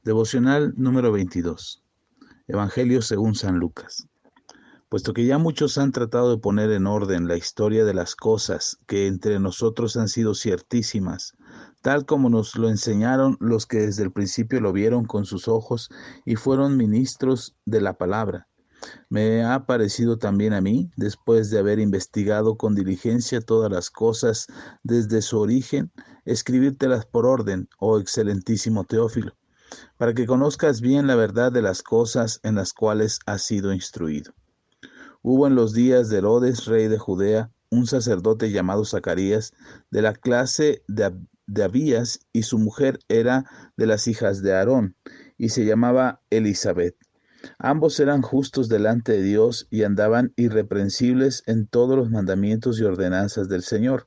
Devocional número 22. Evangelio según San Lucas. Puesto que ya muchos han tratado de poner en orden la historia de las cosas que entre nosotros han sido ciertísimas, tal como nos lo enseñaron los que desde el principio lo vieron con sus ojos y fueron ministros de la palabra, me ha parecido también a mí, después de haber investigado con diligencia todas las cosas desde su origen, escribírtelas por orden, oh excelentísimo Teófilo, para que conozcas bien la verdad de las cosas en las cuales has sido instruido. Hubo en los días de Herodes, rey de Judea, un sacerdote llamado Zacarías, de la clase de Abías, y su mujer era de las hijas de Aarón, y se llamaba Elisabet. Ambos eran justos delante de Dios y andaban irreprensibles en todos los mandamientos y ordenanzas del Señor,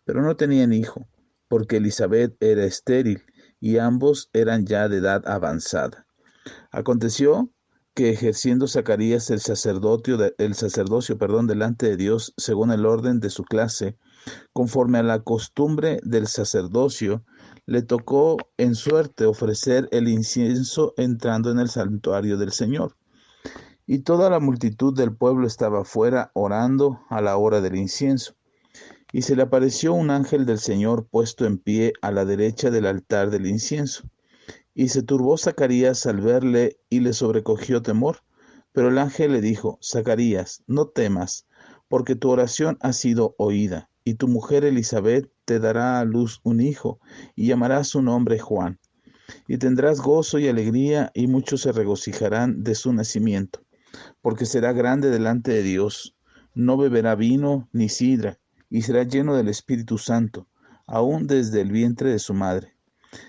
pero no tenían hijo, porque Elisabet era estéril, y ambos eran ya de edad avanzada. Aconteció que ejerciendo Zacarías el sacerdocio, delante de Dios, según el orden de su clase, conforme a la costumbre del sacerdocio, le tocó en suerte ofrecer el incienso entrando en el santuario del Señor. Y toda la multitud del pueblo estaba fuera orando a la hora del incienso. Y se le apareció un ángel del Señor puesto en pie a la derecha del altar del incienso. Y se turbó Zacarías al verle y le sobrecogió temor. Pero el ángel le dijo: Zacarías, no temas, porque tu oración ha sido oída, y tu mujer Elisabet te dará a luz un hijo, y llamarás su nombre Juan. Y tendrás gozo y alegría, y muchos se regocijarán de su nacimiento, porque será grande delante de Dios. No beberá vino ni sidra, y será lleno del Espíritu Santo, aún desde el vientre de su madre.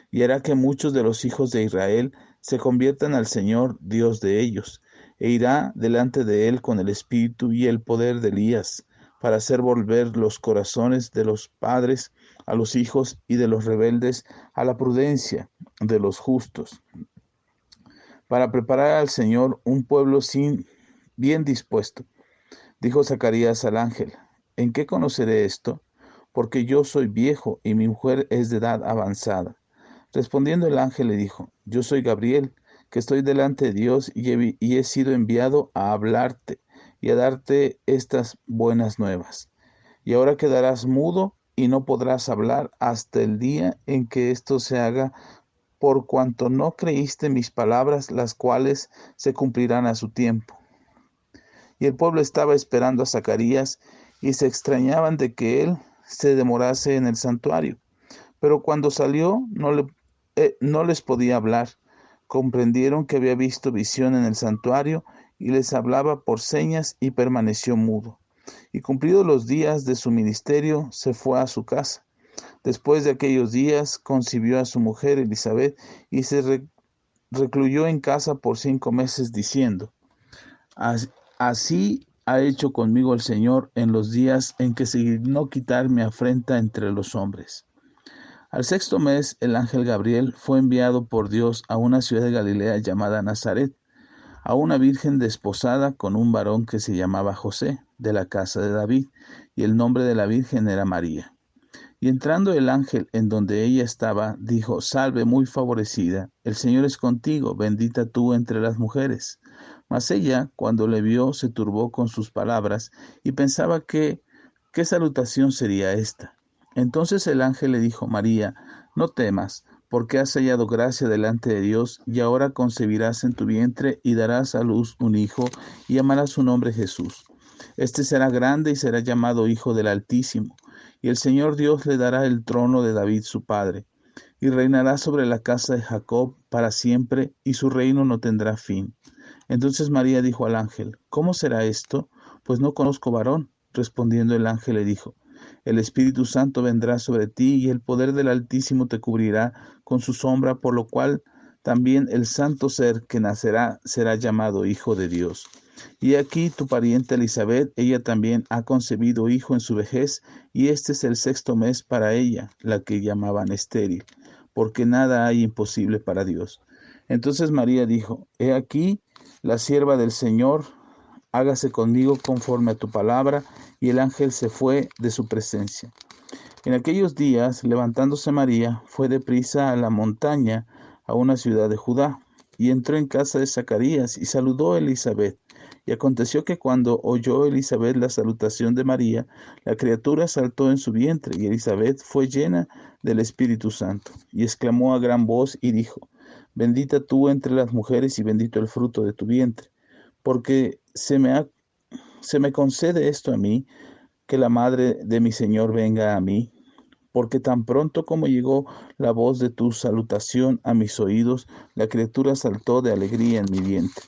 Y hará que muchos de los hijos de Israel se conviertan al Señor, Dios de ellos, e irá delante de él con el espíritu y el poder de Elías, para hacer volver los corazones de los padres a los hijos y de los rebeldes a la prudencia de los justos, para preparar al Señor un pueblo bien dispuesto. Dijo Zacarías al ángel: ¿En qué conoceré esto? Porque yo soy viejo y mi mujer es de edad avanzada. Respondiendo el ángel le dijo: Yo soy Gabriel, que estoy delante de Dios y he sido enviado a hablarte y a darte estas buenas nuevas. Y ahora quedarás mudo y no podrás hablar hasta el día en que esto se haga, por cuanto no creíste mis palabras, las cuales se cumplirán a su tiempo. Y el pueblo estaba esperando a Zacarías y se extrañaban de que él se demorase en el santuario. Pero cuando salió no les podía hablar. Comprendieron que había visto visión en el santuario y les hablaba por señas y permaneció mudo. Y cumplidos los días de su ministerio, se fue a su casa. Después de aquellos días, concibió a su mujer Elisabet y se recluyó en casa por 5 meses, diciendo: Así ha hecho conmigo el Señor en los días en que se dignó quitar mi afrenta entre los hombres. Al sexto mes, el ángel Gabriel fue enviado por Dios a una ciudad de Galilea llamada Nazaret, a una virgen desposada con un varón que se llamaba José, de la casa de David, y el nombre de la virgen era María. Y entrando el ángel en donde ella estaba, dijo: Salve, muy favorecida, el Señor es contigo, bendita tú entre las mujeres. Mas ella, cuando le vio, se turbó con sus palabras y pensaba qué salutación sería esta. Entonces el ángel le dijo: María, no temas, porque has hallado gracia delante de Dios, y ahora concebirás en tu vientre y darás a luz un hijo, y llamarás su nombre Jesús. Este será grande y será llamado Hijo del Altísimo, y el Señor Dios le dará el trono de David su padre, y reinará sobre la casa de Jacob para siempre, y su reino no tendrá fin. Entonces María dijo al ángel: ¿Cómo será esto? Pues no conozco varón. Respondiendo el ángel le dijo: El Espíritu Santo vendrá sobre ti, y el poder del Altísimo te cubrirá con su sombra, por lo cual también el santo ser que nacerá será llamado Hijo de Dios. Y aquí tu pariente Elisabet, ella también ha concebido hijo en su vejez, y este es el sexto mes para ella, la que llamaban estéril, porque nada hay imposible para Dios. Entonces María dijo: He aquí la sierva del Señor, hágase conmigo conforme a tu palabra. Y el ángel se fue de su presencia. En aquellos días, levantándose María, fue deprisa a la montaña a una ciudad de Judá, y entró en casa de Zacarías y saludó a Elizabeth. Y aconteció que cuando oyó Elizabeth la salutación de María, la criatura saltó en su vientre, y Elizabeth fue llena del Espíritu Santo, y exclamó a gran voz y dijo: Bendita tú entre las mujeres y bendito el fruto de tu vientre, porque se me concede esto a mí, que la madre de mi Señor venga a mí, porque tan pronto como llegó la voz de tu salutación a mis oídos, la criatura saltó de alegría en mi vientre.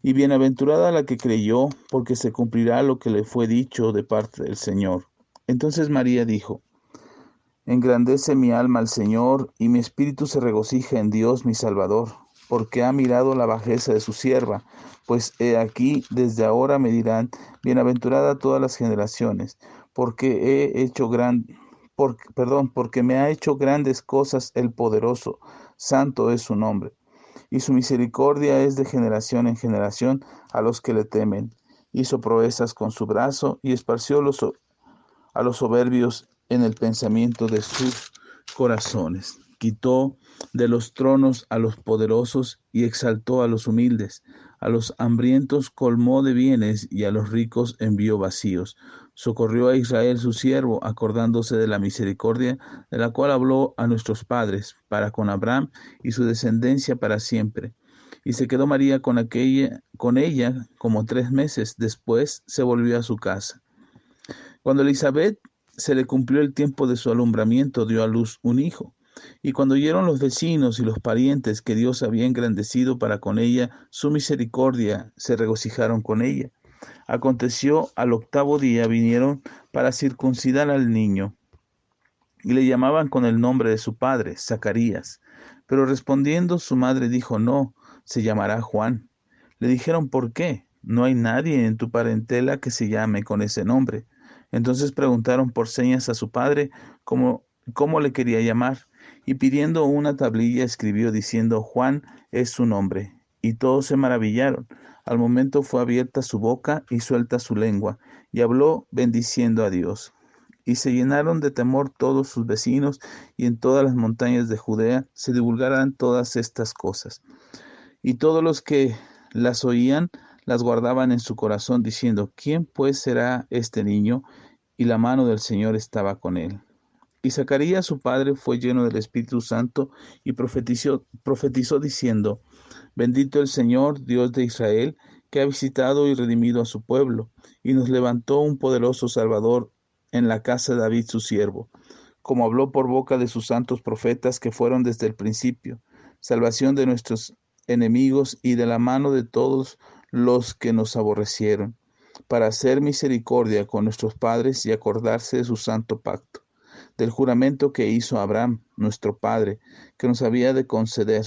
Y bienaventurada la que creyó, porque se cumplirá lo que le fue dicho de parte del Señor. Entonces María dijo: Engrandece mi alma al Señor, y mi espíritu se regocija en Dios mi Salvador, porque ha mirado la bajeza de su sierva. Pues he aquí, desde ahora me dirán: Bienaventurada todas las generaciones, porque me ha hecho grandes cosas el poderoso, santo es su nombre. Y su misericordia es de generación en generación a los que le temen. Hizo proezas con su brazo y esparció a los soberbios en el pensamiento de sus corazones. Quitó de los tronos a los poderosos y exaltó a los humildes. A los hambrientos colmó de bienes y a los ricos envió vacíos. Socorrió a Israel su siervo, acordándose de la misericordia de la cual habló a nuestros padres, para con Abraham y su descendencia para siempre. Y se quedó María con ella como 3 meses. Después se volvió a su casa. Cuando Elizabeth se le cumplió el tiempo de su alumbramiento, dio a luz un hijo. Y cuando oyeron los vecinos y los parientes que Dios había engrandecido para con ella su misericordia, se regocijaron con ella. Aconteció al 8º día vinieron para circuncidar al niño, y le llamaban con el nombre de su padre, Zacarías. Pero respondiendo su madre dijo: No, se llamará Juan. Le dijeron: ¿Por qué? No hay nadie en tu parentela que se llame con ese nombre. Entonces preguntaron por señas a su padre cómo le quería llamar, y pidiendo una tablilla escribió diciendo: Juan es su nombre. Y todos se maravillaron. Al momento fue abierta su boca y suelta su lengua, y habló bendiciendo a Dios. Y se llenaron de temor todos sus vecinos, y en todas las montañas de Judea se divulgaran todas estas cosas. Y todos los que las oían las guardaban en su corazón, diciendo: ¿Quién pues será este niño? Y la mano del Señor estaba con él. Y Zacarías su padre fue lleno del Espíritu Santo y profetizó diciendo: Bendito el Señor, Dios de Israel, que ha visitado y redimido a su pueblo, y nos levantó un poderoso Salvador en la casa de David su siervo, como habló por boca de sus santos profetas que fueron desde el principio, salvación de nuestros enemigos y de la mano de todos los que nos aborrecieron, para hacer misericordia con nuestros padres y acordarse de su santo pacto, del juramento que hizo Abraham, nuestro padre, que nos había de conceder,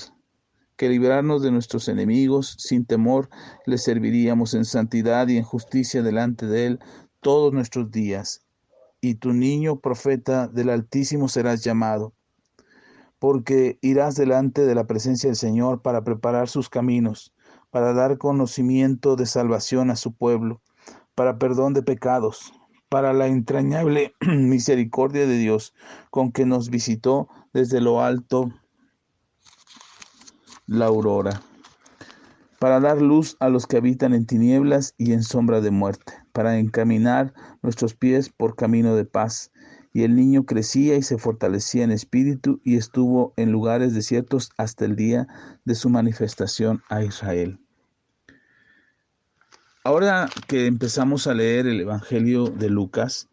que librarnos de nuestros enemigos, sin temor le serviríamos en santidad y en justicia delante de él todos nuestros días. Y tu niño profeta del Altísimo serás llamado, porque irás delante de la presencia del Señor para preparar sus caminos, para dar conocimiento de salvación a su pueblo, para perdón de pecados, para la entrañable misericordia de Dios, con que nos visitó desde lo alto la aurora, para dar luz a los que habitan en tinieblas y en sombra de muerte, para encaminar nuestros pies por camino de paz. Y el niño crecía y se fortalecía en espíritu y estuvo en lugares desiertos hasta el día de su manifestación a Israel. Ahora que empezamos a leer el Evangelio de Lucas,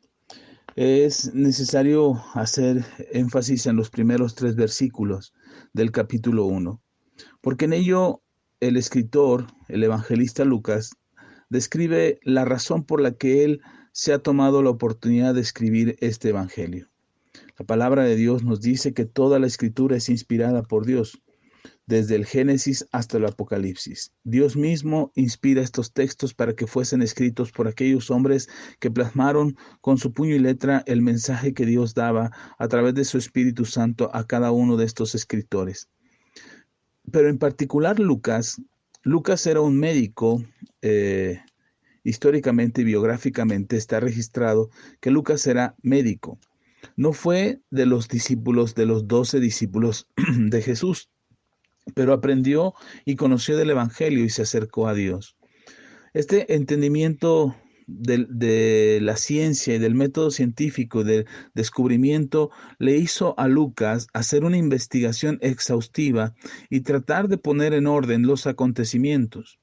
es necesario hacer énfasis en los primeros 3 versículos del capítulo 1, porque en ello el escritor, el evangelista Lucas, describe la razón por la que él se ha tomado la oportunidad de escribir este evangelio. La palabra de Dios nos dice que toda la escritura es inspirada por Dios, desde el Génesis hasta el Apocalipsis. Dios mismo inspira estos textos para que fuesen escritos por aquellos hombres que plasmaron con su puño y letra el mensaje que Dios daba a través de su Espíritu Santo a cada uno de estos escritores. Pero en particular Lucas era un médico. Históricamente y biográficamente está registrado que Lucas era médico. No fue de los discípulos, de los 12 discípulos de Jesús, pero aprendió y conoció del Evangelio y se acercó a Dios. Este entendimiento de la ciencia y del método científico del descubrimiento le hizo a Lucas hacer una investigación exhaustiva y tratar de poner en orden los acontecimientos.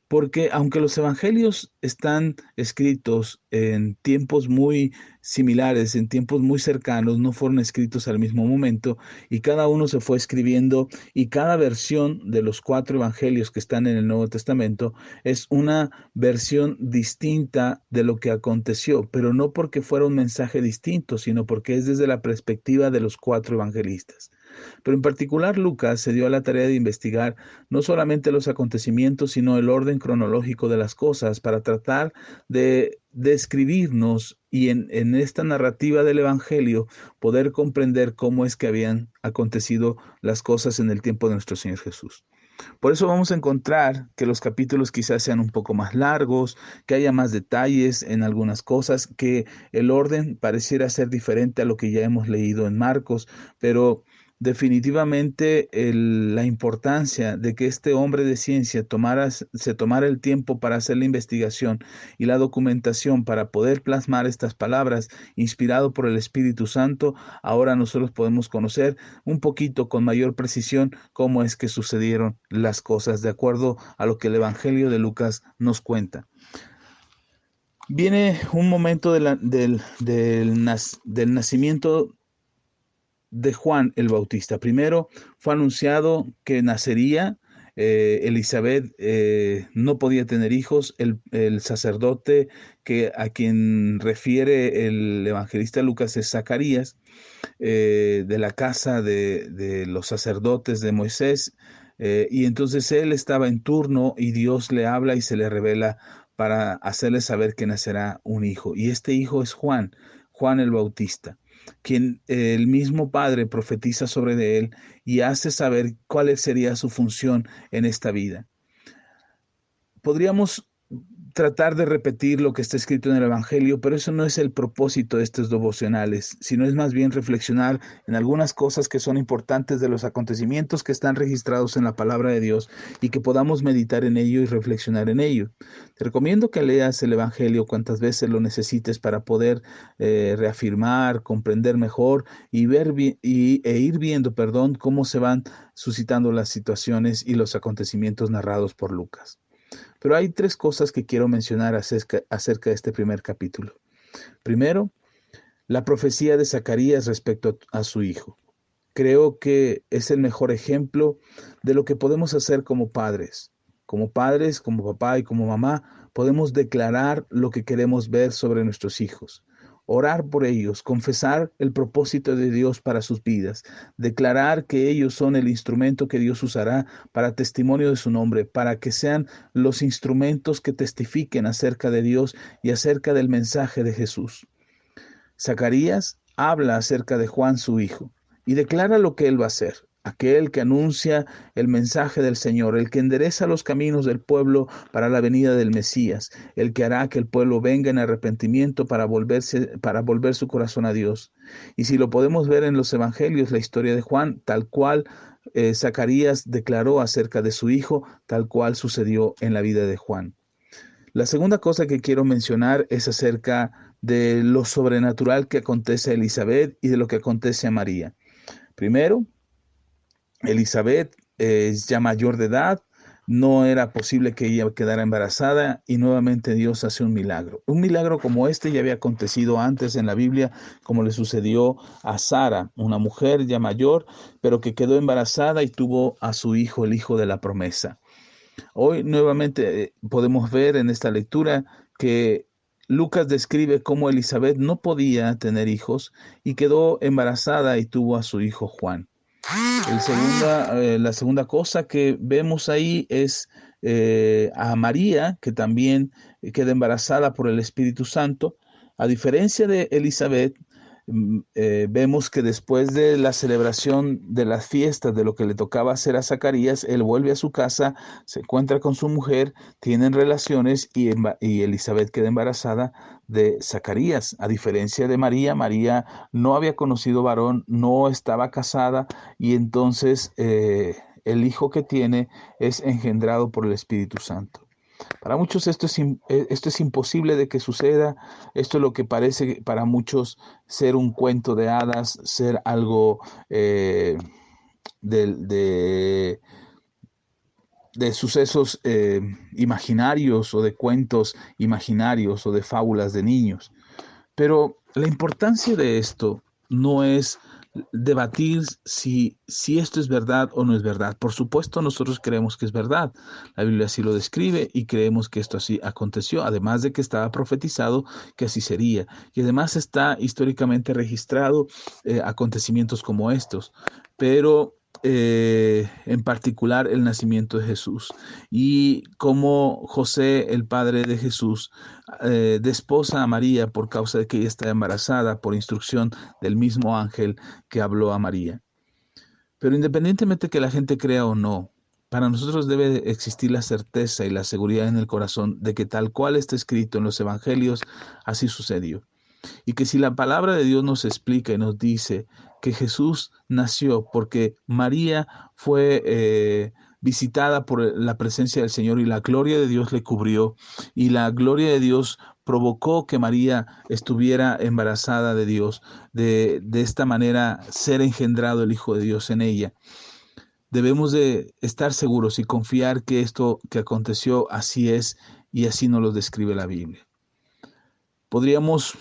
Porque aunque los evangelios están escritos en tiempos muy similares, en tiempos muy cercanos, no fueron escritos al mismo momento y cada uno se fue escribiendo y cada versión de los 4 evangelios que están en el Nuevo Testamento es una versión distinta de lo que aconteció, pero no porque fuera un mensaje distinto, sino porque es desde la perspectiva de los 4 evangelistas. Pero en particular Lucas se dio a la tarea de investigar no solamente los acontecimientos, sino el orden cronológico de las cosas para tratar de describirnos y en esta narrativa del Evangelio poder comprender cómo es que habían acontecido las cosas en el tiempo de nuestro Señor Jesús. Por eso vamos a encontrar que los capítulos quizás sean un poco más largos, que haya más detalles en algunas cosas, que el orden pareciera ser diferente a lo que ya hemos leído en Marcos, pero definitivamente la importancia de que este hombre de ciencia se tomara el tiempo para hacer la investigación y la documentación para poder plasmar estas palabras inspirado por el Espíritu Santo, ahora nosotros podemos conocer un poquito con mayor precisión cómo es que sucedieron las cosas de acuerdo a lo que el Evangelio de Lucas nos cuenta. Viene un momento del nacimiento de Juan el Bautista. Primero fue anunciado que nacería. Elizabeth no podía tener hijos. El sacerdote a quien refiere el evangelista Lucas es Zacarías, de la casa de los sacerdotes de Moisés. Y entonces él estaba en turno y Dios le habla y se le revela para hacerle saber que nacerá un hijo. Y este hijo es Juan, Juan el Bautista, quien el mismo Padre profetiza sobre de él y hace saber cuál sería su función en esta vida. Podríamos tratar de repetir lo que está escrito en el Evangelio, pero eso no es el propósito de estos devocionales, sino es más bien reflexionar en algunas cosas que son importantes de los acontecimientos que están registrados en la palabra de Dios y que podamos meditar en ello y reflexionar en ello. Te recomiendo que leas el Evangelio cuantas veces lo necesites para poder reafirmar, comprender mejor y ir viendo, cómo se van suscitando las situaciones y los acontecimientos narrados por Lucas. Pero hay 3 cosas que quiero mencionar acerca de este primer capítulo. Primero, la profecía de Zacarías respecto a su hijo. Creo que es el mejor ejemplo de lo que podemos hacer como padres. Como padres, como papá y como mamá, podemos declarar lo que queremos ver sobre nuestros hijos. Orar por ellos, confesar el propósito de Dios para sus vidas, declarar que ellos son el instrumento que Dios usará para testimonio de su nombre, para que sean los instrumentos que testifiquen acerca de Dios y acerca del mensaje de Jesús. Zacarías habla acerca de Juan su hijo y declara lo que él va a hacer. Aquel que anuncia el mensaje del Señor, el que endereza los caminos del pueblo para la venida del Mesías, el que hará que el pueblo venga en arrepentimiento para volver su corazón a Dios. Y si lo podemos ver en los evangelios, la historia de Juan, tal cual Zacarías declaró acerca de su hijo, tal cual sucedió en la vida de Juan. La segunda cosa que quiero mencionar es acerca de lo sobrenatural que acontece a Elizabeth y de lo que acontece a María. Primero, Elizabeth es ya mayor de edad, no era posible que ella quedara embarazada y nuevamente Dios hace un milagro. Un milagro como este ya había acontecido antes en la Biblia, como le sucedió a Sara, una mujer ya mayor, pero que quedó embarazada y tuvo a su hijo, el hijo de la promesa. Hoy nuevamente podemos ver en esta lectura que Lucas describe cómo Elizabeth no podía tener hijos y quedó embarazada y tuvo a su hijo Juan. La segunda cosa que vemos ahí es a María, que también queda embarazada por el Espíritu Santo. A diferencia de Elizabeth, vemos que después de la celebración de las fiestas, de lo que le tocaba hacer a Zacarías, él vuelve a su casa, se encuentra con su mujer, tienen relaciones y Elizabeth queda embarazada de Zacarías. A diferencia de María, María no había conocido varón, no estaba casada y entonces el Hijo que tiene es engendrado por el Espíritu Santo. Para muchos esto es imposible de que suceda. Esto es lo que parece para muchos ser un cuento de hadas, ser algo eh, de, de, de sucesos imaginarios o de cuentos imaginarios o de fábulas de niños. Pero la importancia de esto no es debatir si esto es verdad o no es verdad. Por supuesto, nosotros creemos que es verdad. La Biblia así lo describe y creemos que esto así aconteció, además de que estaba profetizado que así sería. Y además está históricamente registrado acontecimientos como estos. Pero en particular el nacimiento de Jesús y cómo José, el padre de Jesús, desposa a María por causa de que ella está embarazada por instrucción del mismo ángel que habló a María. Pero independientemente que la gente crea o no, para nosotros debe existir la certeza y la seguridad en el corazón de que tal cual está escrito en los evangelios, así sucedió. Y que si la palabra de Dios nos explica y nos dice que Jesús nació porque María fue visitada por la presencia del Señor y la gloria de Dios le cubrió y la gloria de Dios provocó que María estuviera embarazada de Dios, de esta manera ser engendrado el Hijo de Dios en ella. Debemos de estar seguros y confiar que esto que aconteció así es y así nos lo describe la Biblia. Podríamos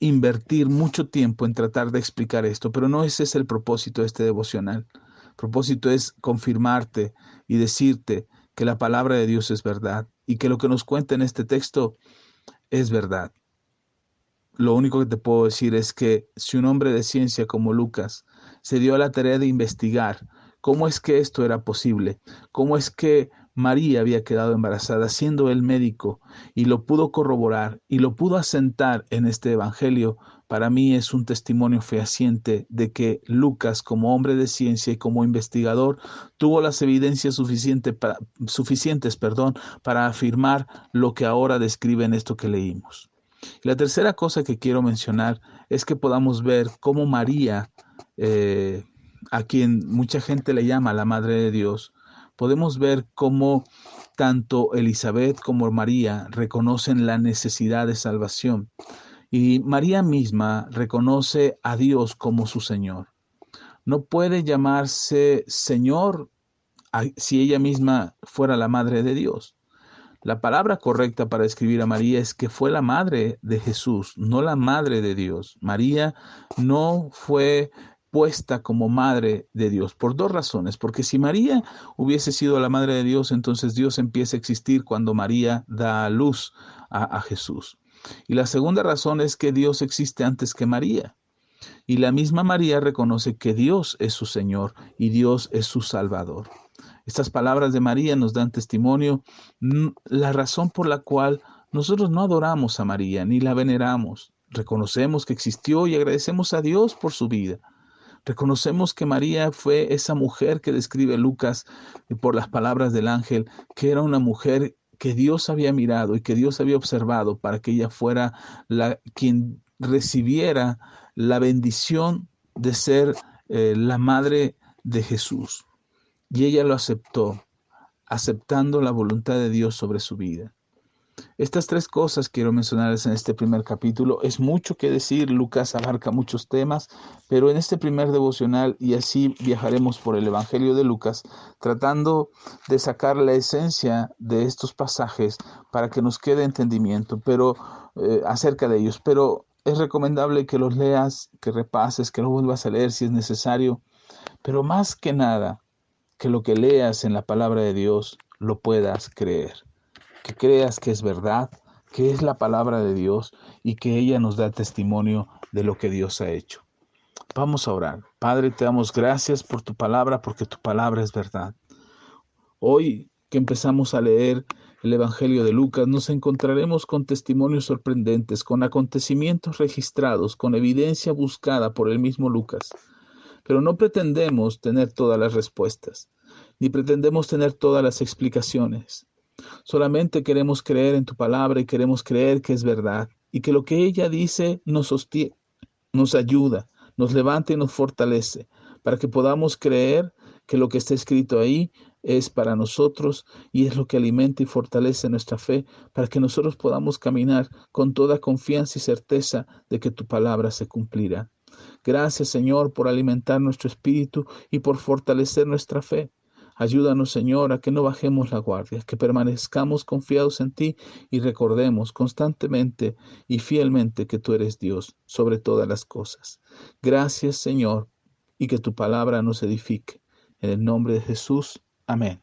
invertir mucho tiempo en tratar de explicar esto, pero no ese es el propósito de este devocional. El propósito es confirmarte y decirte que la palabra de Dios es verdad y que lo que nos cuenta en este texto es verdad. Lo único que te puedo decir es que si un hombre de ciencia como Lucas se dio a la tarea de investigar cómo es que esto era posible, cómo es que María había quedado embarazada siendo él médico y lo pudo corroborar y lo pudo asentar en este evangelio, para mí es un testimonio fehaciente de que Lucas, como hombre de ciencia y como investigador, tuvo las evidencias suficientes para afirmar lo que ahora describe en esto que leímos. La tercera cosa que quiero mencionar es que podamos ver cómo María, eh, a quien mucha gente le llama la Madre de Dios, podemos ver cómo tanto Elizabeth como María reconocen la necesidad de salvación. Y María misma reconoce a Dios como su Señor. No puede llamarse Señor si ella misma fuera la Madre de Dios. La palabra correcta para describir a María es que fue la madre de Jesús, no la madre de Dios. María no fue puesta como madre de Dios por dos razones. Porque si María hubiese sido la madre de Dios, entonces Dios empieza a existir cuando María da a luz a Jesús. Y la segunda razón es que Dios existe antes que María. Y la misma María reconoce que Dios es su Señor y Dios es su Salvador. Estas palabras de María nos dan testimonio, la razón por la cual nosotros no adoramos a María ni la veneramos. Reconocemos que existió y agradecemos a Dios por su vida. Reconocemos que María fue esa mujer que describe Lucas por las palabras del ángel, que era una mujer que Dios había mirado y que Dios había observado para que ella fuera quien recibiera la bendición de ser la madre de Jesús. Y ella lo aceptó, aceptando la voluntad de Dios sobre su vida. Estas tres cosas quiero mencionarles en este primer capítulo. Es mucho que decir, Lucas abarca muchos temas, pero en este primer devocional, y así viajaremos por el Evangelio de Lucas, tratando de sacar la esencia de estos pasajes para que nos quede entendimiento, pero acerca de ellos. Pero es recomendable que los leas, que repases, que los vuelvas a leer si es necesario, pero más que nada, que lo que leas en la palabra de Dios lo puedas creer, que creas que es verdad, que es la palabra de Dios y que ella nos da testimonio de lo que Dios ha hecho. Vamos a orar. Padre, te damos gracias por tu palabra, porque tu palabra es verdad. Hoy que empezamos a leer el Evangelio de Lucas, nos encontraremos con testimonios sorprendentes, con acontecimientos registrados, con evidencia buscada por el mismo Lucas. Pero no pretendemos tener todas las respuestas, ni pretendemos tener todas las explicaciones. Solamente queremos creer en tu palabra y queremos creer que es verdad y que lo que ella dice nos sostiene, nos ayuda, nos levanta y nos fortalece para que podamos creer que lo que está escrito ahí es para nosotros y es lo que alimenta y fortalece nuestra fe para que nosotros podamos caminar con toda confianza y certeza de que tu palabra se cumplirá. Gracias, Señor, por alimentar nuestro espíritu y por fortalecer nuestra fe. Ayúdanos, Señor, a que no bajemos la guardia, que permanezcamos confiados en ti y recordemos constantemente y fielmente que tú eres Dios sobre todas las cosas. Gracias, Señor, y que tu palabra nos edifique. En el nombre de Jesús. Amén.